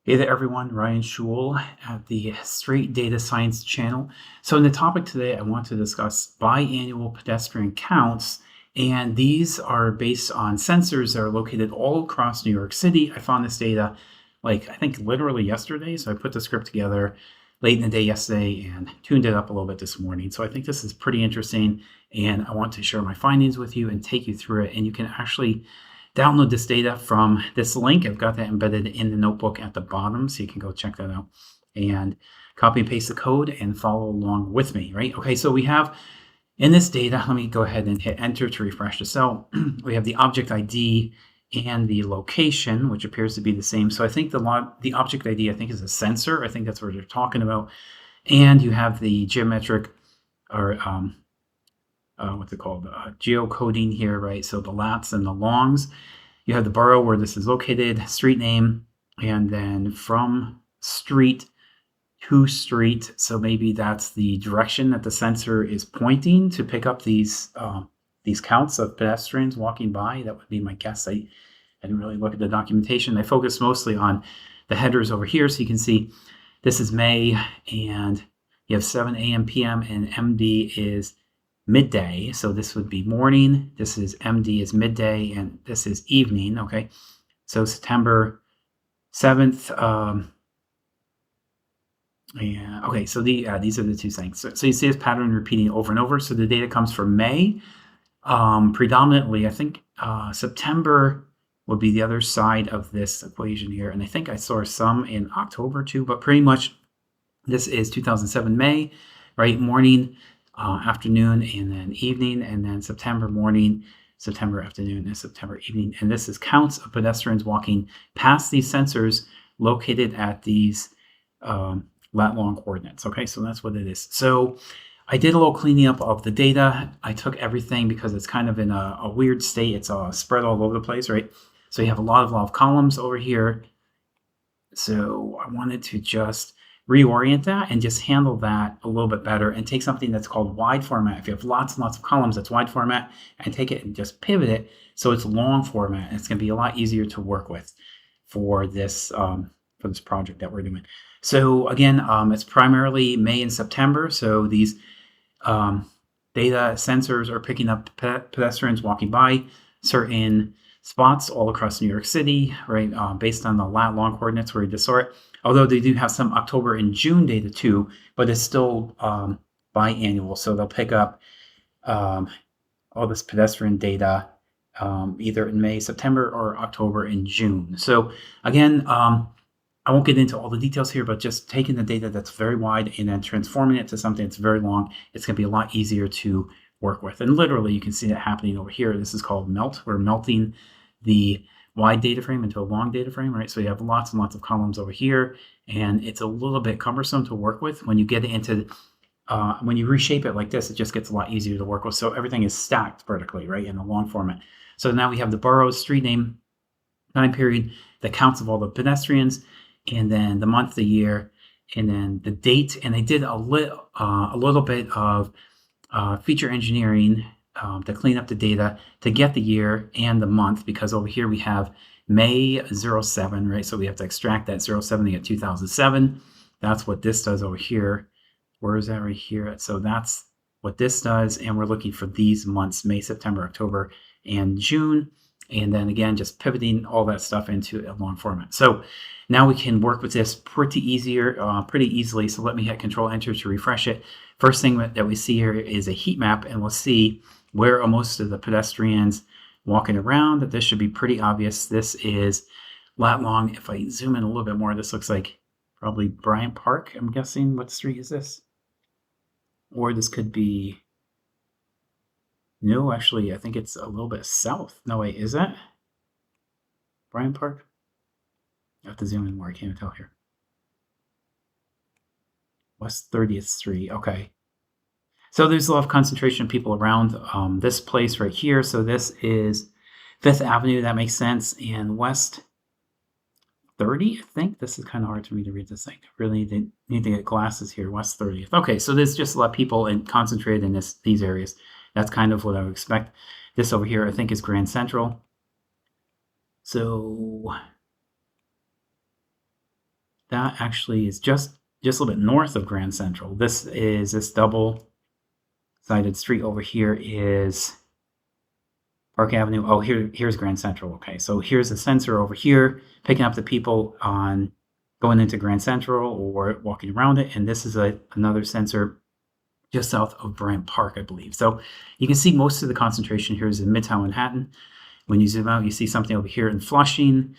Hey there, everyone. Ryan Schul at the Straight Data Science channel. So, in the topic today, I want to discuss biannual pedestrian counts, and these are based on sensors that are located all across New York City. I found this data, I think literally yesterday. So, I put the script together late in the day yesterday and tuned it up a little bit this morning. So, I think this is pretty interesting, and I want to share my findings with you and take you through it. And you can actually download this data from this link. I've got that embedded in the notebook at the bottom, so you can go check that out and copy and paste the code and follow along with me, right? Okay, so we have in this data, let me go ahead and hit enter to refresh the cell. We have the object ID and the location, which appears to be the same. So I think the object ID, I think, is a sensor. I think that's what they're talking about. And you have the geometric or what's it called? Geocoding here, right? So the lats and the longs. You have the borough where this is located, street name, and then from street to street. So maybe that's the direction that the sensor is pointing to pick up these counts of pedestrians walking by. That would be my guess. I didn't really look at the documentation. I focused mostly on the headers over here. So you can see this is May, and you have 7 a.m., p.m., and MD is midday. So this would be morning. This is MD is midday, and this is evening. Okay. So September 7th. Yeah. Okay. So these are the two things. So you see this pattern repeating over and over. So the data comes from May. Predominantly, I think September would be the other side of this equation here. And I think I saw some in October too, but pretty much this is 2007 May, right? Morning, afternoon, and then evening, and then September morning, September afternoon, and September evening. And this is counts of pedestrians walking past these sensors located at these lat long coordinates. Okay, so that's what it is. So I did a little cleaning up of the data. I took everything because it's kind of in a weird state. It's spread all over the place, right? So you have a lot of columns over here. So I wanted to just reorient that and just handle that a little bit better and take something that's called wide format. If you have lots and lots of columns, that's wide format, and take it and just pivot it so it's long format. It's going to be a lot easier to work with for this project that we're doing. So again, it's primarily May and September. So these data sensors are picking up pedestrians walking by certain spots all across New York City, right? Based on the lat long coordinates where we just saw it. Although they do have some October and June data too, but it's still biannual. So they'll pick up all this pedestrian data either in May, September, or October and June. So again, I won't get into all the details here, but just taking the data that's very wide and then transforming it to something that's very long, it's going to be a lot easier to work with. And literally, you can see it happening over here. This is called melt. We're melting the wide data frame into a long data frame, right? So you have lots and lots of columns over here, and it's a little bit cumbersome to work with. When you get into, when you reshape it like this, it just gets a lot easier to work with. So everything is stacked vertically, right, in the long format. So now we have the boroughs, street name, time period, the counts of all the pedestrians, and then the month, the year, and then the date. And they did a little bit of feature engineering to clean up the data to get the year and the month, because over here we have May 07, right? So we have to extract that 07 to get 2007. That's what this does over here. Where is that right here? So that's what this does. And we're looking for these months, May, September, October, and June. And then again, just pivoting all that stuff into a long format. So now we can work with this pretty easily. So let me hit Control Enter to refresh it. First thing that we see here is a heat map, and we'll see where are most of the pedestrians walking around. This should be pretty obvious. This is lat long. If I zoom in a little bit more, this looks like probably Bryant Park. I'm guessing. What street is this? Or this could be, no, actually, I think it's a little bit south. No, wait, is that Bryant Park? I have to zoom in more. I can't tell here. West 30th Street. Okay. So there's a lot of concentration of people around this place right here. So this is 5th Avenue. That makes sense. And West 30, I think. This is kind of hard for me to read this thing. I really need to get glasses here. West 30th. Okay, so there's just a lot of people concentrated in these areas. That's kind of what I would expect. This over here, I think, is Grand Central. So that actually is just a little bit north of Grand Central. This double-sided street over here is Park Avenue. Oh, here's Grand Central. Okay, so here's a sensor over here picking up the people on going into Grand Central or walking around it, and this is another sensor just south of Bryant Park, I believe. So you can see most of the concentration here is in Midtown Manhattan. When you zoom out, you see something over here in Flushing.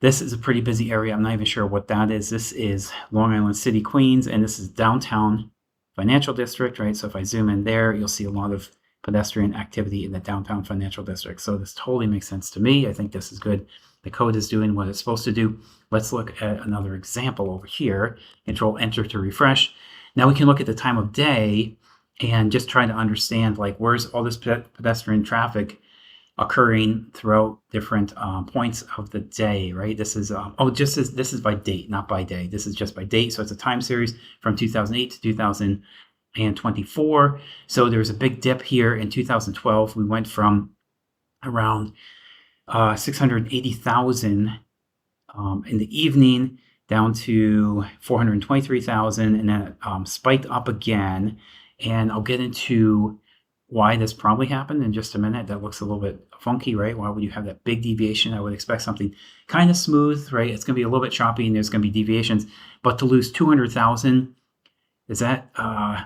This is a pretty busy area. I'm not even sure what that is. This is Long Island City, Queens, and this is downtown financial district, right? So if I zoom in there, you'll see a lot of pedestrian activity in the downtown financial district. So this totally makes sense to me. I think this is good. The code is doing what it's supposed to do. Let's look at another example over here. Control Enter to refresh. Now we can look at the time of day and just try to understand, like, where's all this pedestrian traffic occurring throughout different points of the day, right? This is this is by date, not by day. This is just by date. So it's a time series from 2008 to 2024. So there's a big dip here in 2012. We went from around 680,000 in the evening down to 423,000, and then spiked up again. And I'll get into why this probably happened in just a minute. That looks a little bit funky, right? Why would you have that big deviation? I would expect something kind of smooth, right? It's going to be a little bit choppy and there's going to be deviations, but to lose 200,000, is that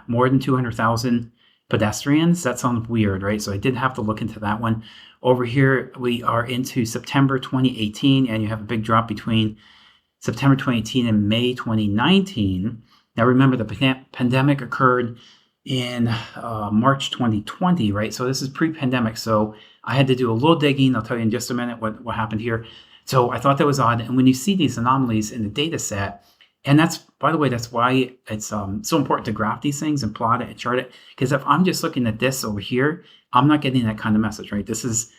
more than 200,000 pedestrians? That sounds weird, right? So I did have to look into that one. Over here, we are into September 2018, and you have a big drop between September 2018 and May 2019. Now remember, the pandemic occurred in March 2020, right? So this is pre-pandemic. So I had to do a little digging. I'll tell you in just a minute what happened here. So I thought that was odd. And when you see these anomalies in the data set, and that's, by the way, that's why it's so important to graph these things and plot it and chart it. Because if I'm just looking at this over here, I'm not getting that kind of message, right? This is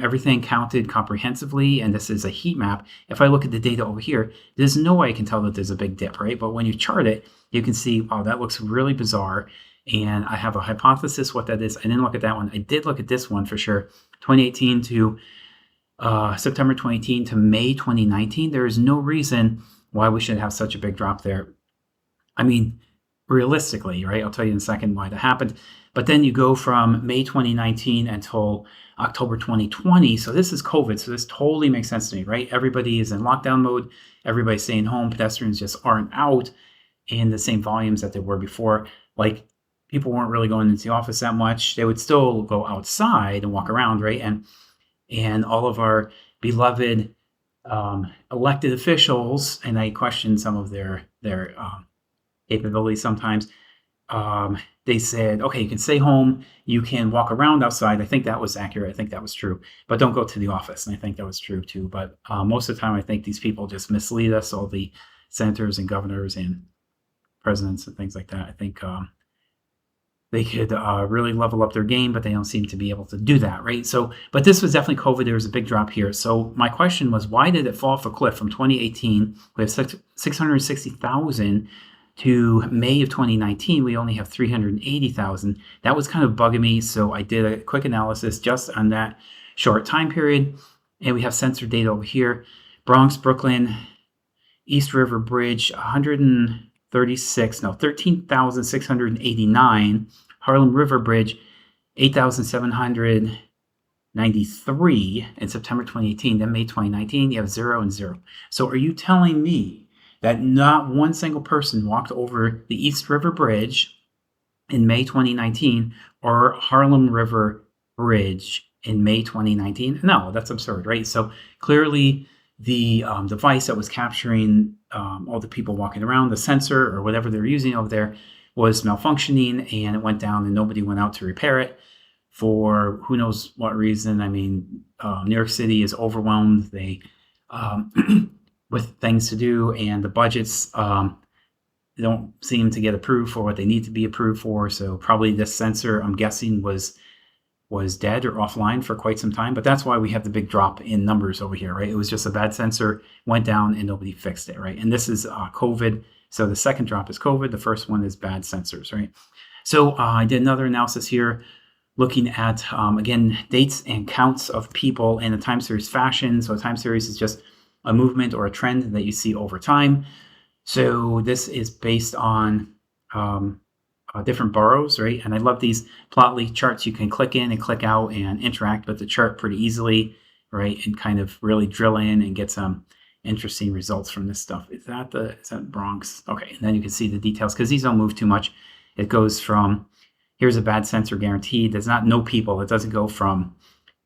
everything counted comprehensively, and this is a heat map. If I look at the data over here, there's no way I can tell that there's a big dip, right? But when you chart it, you can see, oh, that looks really bizarre. And I have a hypothesis what that is. I didn't look at that one. I did look at this one for sure. 2018 to September 2018 to May 2019. There is no reason why we should have such a big drop there. I mean, realistically, right? I'll tell you in a second why that happened. But then you go from May 2019 until October 2020. So this is COVID. So this totally makes sense to me, right? Everybody is in lockdown mode. Everybody's staying home. Pedestrians just aren't out in the same volumes that they were before. Like, people weren't really going into the office that much. They would still go outside and walk around, right? And all of our beloved elected officials, and I question some of their capabilities sometimes. They said, okay, you can stay home, you can walk around outside. I think that was accurate. I think that was true, but don't go to the office. And I think that was true too. But most of the time, I think these people just mislead us, all the senators and governors and presidents and things like that. I think they could really level up their game, but they don't seem to be able to do that, right? So, but this was definitely COVID. There was a big drop here. So my question was, why did it fall off a cliff from 2018? We have 660,000 to May of 2019. We only have 380,000. That was kind of bugging me. So I did a quick analysis just on that short time period. And we have sensor data over here. Bronx, Brooklyn, East River Bridge, 13,689. Harlem River Bridge, 8,793 in September 2018. Then May 2019, you have 0 and 0. So are you telling me that not one single person walked over the East River Bridge in May 2019 or Harlem River Bridge in May 2019? No, that's absurd, right? So clearly the device that was capturing all the people walking around, the sensor or whatever they're using over there, was malfunctioning, and it went down and nobody went out to repair it for who knows what reason. I mean, New York City is overwhelmed. They with things to do, and the budgets don't seem to get approved for what they need to be approved for. So probably this sensor, I'm guessing, was dead or offline for quite some time. But that's why we have the big drop in numbers over here, right? It was just a bad sensor, went down, and nobody fixed it, right? And this is COVID. So the second drop is COVID. The first one is bad sensors, right? So I did another analysis here looking at, again, dates and counts of people in a time series fashion. So a time series is just a movement or a trend that you see over time. So this is based on different boroughs, right? And I love these Plotly charts. You can click in and click out and interact with the chart pretty easily, right? And kind of really drill in and get some interesting results from this stuff. Is that Bronx? Okay, and then you can see the details because these don't move too much. It goes from, here's a bad sensor guaranteed. There's not no people. It doesn't go from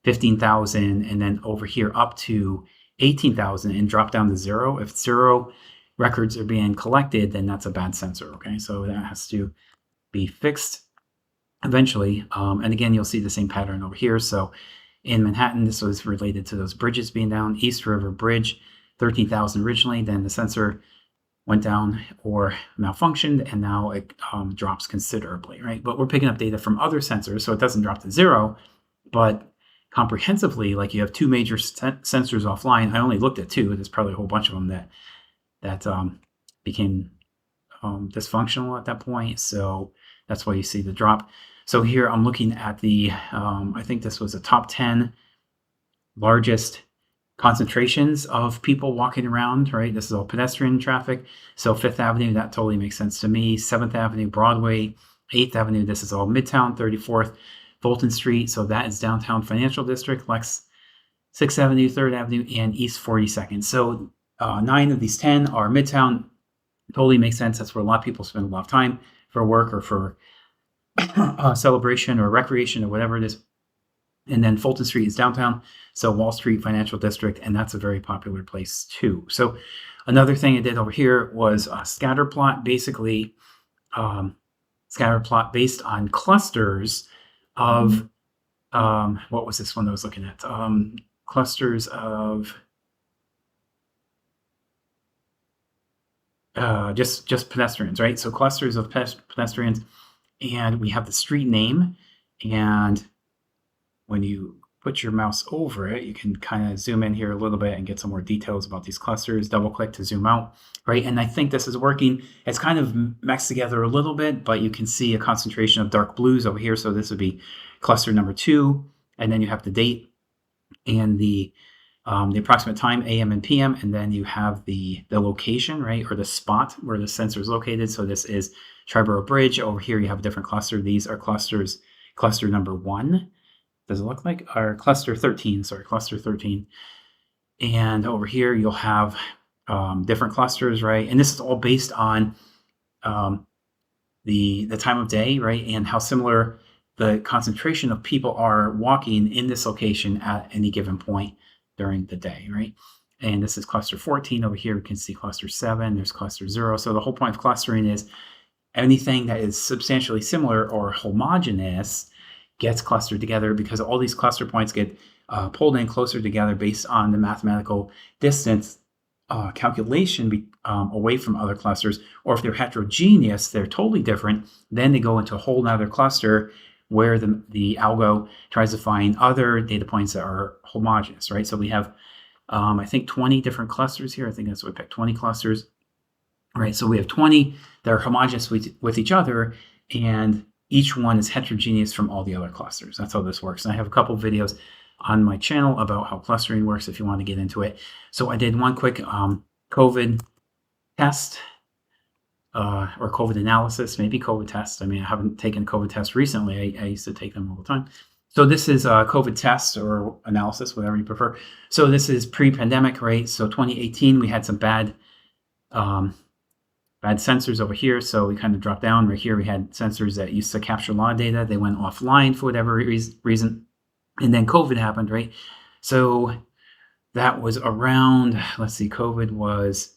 15,000 and then over here up to 18,000 and drop down to zero. If 0 records are being collected, then that's a bad sensor, okay? So that has to be fixed eventually. And again, you'll see the same pattern over here. So in Manhattan, this was related to those bridges being down. East River Bridge, 13,000 originally, then the sensor went down or malfunctioned, and now it drops considerably, right? But we're picking up data from other sensors, so it doesn't drop to 0, but comprehensively, like you have 2 major sensors offline. I only looked at 2. There's probably a whole bunch of them that became dysfunctional at that point. So that's why you see the drop. So here I'm looking at the, I think this was the top 10 largest concentrations of people walking around, right? This is all pedestrian traffic. So 5th Avenue, that totally makes sense to me. 7th Avenue, Broadway, 8th Avenue, this is all Midtown, 34th, Fulton Street. So that is downtown financial district, Lex, 6th Avenue, 3rd Avenue, and East 42nd. So 9 of these 10 are Midtown. Totally makes sense. That's where a lot of people spend a lot of time for work or for celebration or recreation or whatever it is. And then Fulton Street is downtown, so Wall Street Financial District, and that's a very popular place too. So another thing I did over here was a scatter plot, basically scatter plot based on clusters of, what was this one I was looking at? Clusters of just pedestrians, right? So clusters of pedestrians, and we have the street name, and when you put your mouse over it, you can kind of zoom in here a little bit and get some more details about these clusters. Double click to zoom out, right? And I think this is working. It's kind of mixed together a little bit, but you can see a concentration of dark blues over here. So this would be cluster number 2, and then you have the date and the approximate time, AM and PM, and then you have the location, right, or the spot where the sensor is located. So this is Triborough Bridge. Over here, you have a different cluster. These are clusters. Cluster number 1. Does it look like? Or cluster 13, sorry, cluster 13. And over here, you'll have different clusters, right? And this is all based on the time of day, right? And how similar the concentration of people are walking in this location at any given point during the day, right? And this is cluster 14. Over here, we can see cluster 7. There's cluster 0. So the whole point of clustering is anything that is substantially similar or homogeneous gets clustered together, because all these cluster points get pulled in closer together based on the mathematical distance calculation away from other clusters. Or if they're heterogeneous, they're totally different, then they go into a whole nother cluster where the algo tries to find other data points that are homogeneous, right? So we have, I think, 20 different clusters here. I think that's what we picked, 20 clusters, right? So we have 20 that are homogeneous with each other, and each one is heterogeneous from all the other clusters. That's how this works. And I have a couple videos on my channel about how clustering works if you want to get into it. So I did one quick COVID test or COVID analysis, maybe COVID test. I mean, I haven't taken a COVID test recently. I used to take them all the time. So this is a COVID test or analysis, whatever you prefer. So this is pre-pandemic, right? So 2018, we had some bad sensors over here. So we kind of dropped down. Right here, we had sensors that used to capture a lot of data. They went offline for whatever reason. And then COVID happened, right? So that was around, let's see, COVID was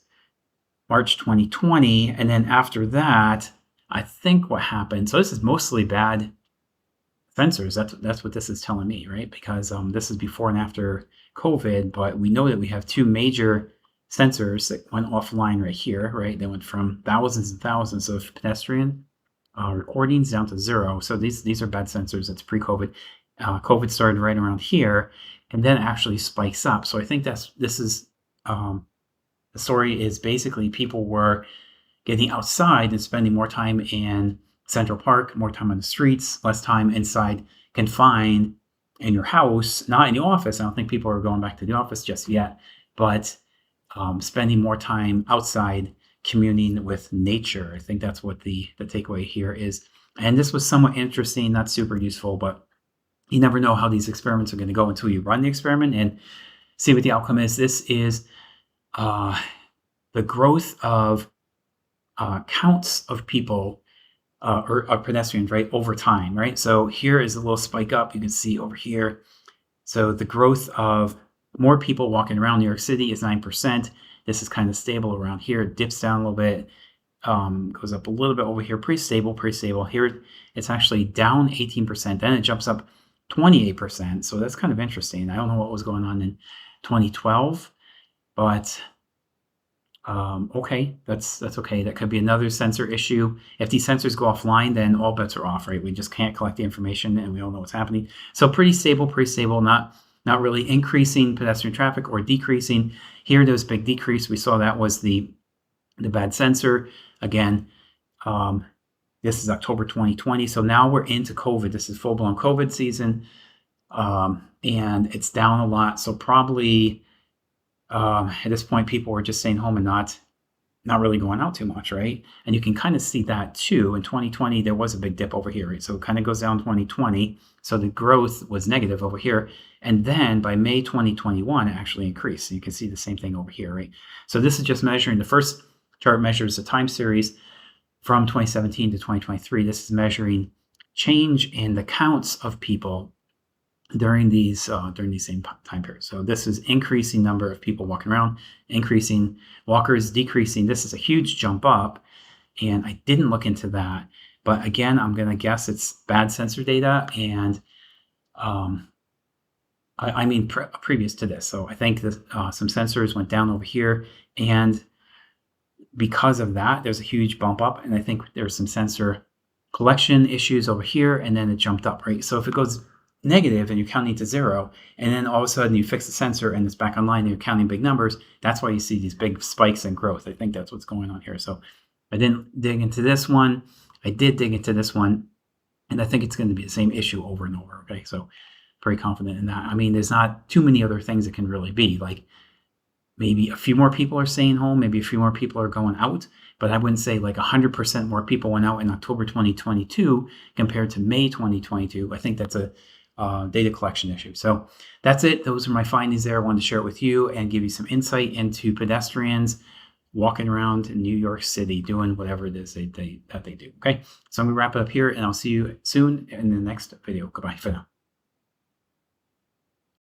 March 2020. And then after that, I think what happened, so this is mostly bad sensors. That's what this is telling me, right? Because this is before and after COVID, but we know that we have 2 major sensors that went offline right here, right? They went from thousands and thousands of pedestrian recordings down to 0. So these are bad sensors. That's pre-COVID. COVID started right around here, and then actually spikes up. So I think this is the story is basically people were getting outside and spending more time in Central Park, more time on the streets, less time inside confined in your house, not in the office. I don't think people are going back to the office just yet, but spending more time outside communing with nature. I think that's what the takeaway here is. And this was somewhat interesting, not super useful, but you never know how these experiments are going to go until you run the experiment and see what the outcome is. This is the growth of counts of people or pedestrians, right, over time, right? So here is a little spike up. You can see over here. So the growth of more people walking around New York City is 9%. This is kind of stable around here. It dips down a little bit, goes up a little bit over here. Pretty stable, pretty stable. Here it's actually down 18%. Then it jumps up 28%. So that's kind of interesting. I don't know what was going on in 2012, but okay, that's okay. That could be another sensor issue. If these sensors go offline, then all bets are off, right? We just can't collect the information, and we don't know what's happening. So pretty stable, not really increasing pedestrian traffic or decreasing. Here, there's a big decrease. We saw that was the bad sensor. Again, this is October 2020. So now we're into COVID. This is full-blown COVID season, and it's down a lot. So probably at this point, people were just staying home and not really going out too much, right? And you can kind of see that too. In 2020, there was a big dip over here, right? So it kind of goes down 2020. So the growth was negative over here. And then by May 2021, it actually increased. So you can see the same thing over here, right? So this is just measuring, the first chart measures the time series from 2017 to 2023. This is measuring change in the counts of people during these same time periods. So this is increasing number of people walking around, increasing walkers, decreasing. This is a huge jump up, and I didn't look into that. But again, I'm going to guess it's bad sensor data, and I mean previous to this. So I think that some sensors went down over here, and because of that, there's a huge bump up, and I think there's some sensor collection issues over here, and then it jumped up, right? So if it goes negative and you're counting to zero, and then all of a sudden you fix the sensor and it's back online and you're counting big numbers, that's why you see these big spikes in growth. I think that's what's going on here. So I didn't dig into this one. I did dig into this one, and I think it's going to be the same issue over and over. Okay, so pretty confident in that. I mean, there's not too many other things it can really be. Like maybe a few more people are staying home, maybe a few more people are going out, but I wouldn't say like 100% more people went out in October 2022 compared to May 2022. I think that's a data collection issue. So that's it. Those are my findings there. I wanted to share it with you and give you some insight into pedestrians walking around in New York City doing whatever it is that they do. Okay, so I'm going to wrap it up here, and I'll see you soon in the next video. Goodbye for now.